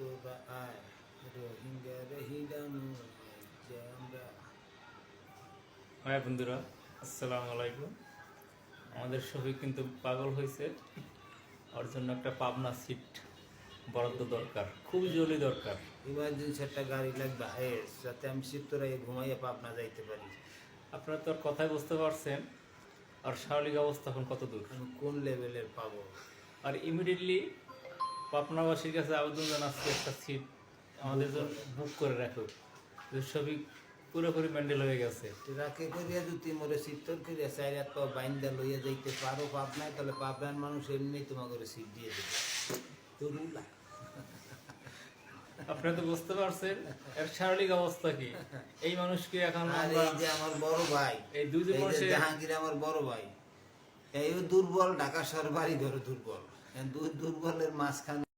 তোরা আয় রোহিঙ্গা রহিলানো যে আমরা। হ্যাঁ বন্ধুরা, আসসালামু আলাইকুম। আমাদের শফিক কিন্তু পাগল হয়েছে। ওর জন্য একটা পাবনা সিট বরাদ্দ দরকার, খুব জরুরি দরকার। ইমার্জেন্সি একটা গাড়ি লাগবে হায়েস, যাতে আমি চিত্তরাই ঘুমাইয়া পাবনা যাইতে পারি। আপনারা তো ওর কথাই বুঝতে পারছেন আর শারীরিক অবস্থা এখন কত দূর। আমি কোন লেভেলের পাবো? আর ইমিডিয়েটলি পাবনাবাসীর কাছে আবেদন জানাচ্ছি একটা সিট আমাদের জন্য বুক করে রাখো। শফিক পুরোপুরি মেন্ডেল হয়ে গেছে। ট্রাকে করিয়া যদি মোরে চিত্তর করিয়া চার হাত পা বাইন্দা লইয়া যাইতে পারো পাবনায়, তাহলে পাবনার মানুষ এমনি তোমাকে সিট দিয়ে দেবে। তরুলা আপনারা তো বুঝতে পারছেন এর শারীরিক অবস্থা কি। এই মানুষকে এখন আর আমরা এই যে আমার বড় ভাই, এই দুইজন এই যে মানুষের জাহাঙ্গীর আমার বড় ভাই, এই দুর্বল, ঢাকা শহর বাড়ি ঘরে দুর্বল, দুর্বলের মাঝখানে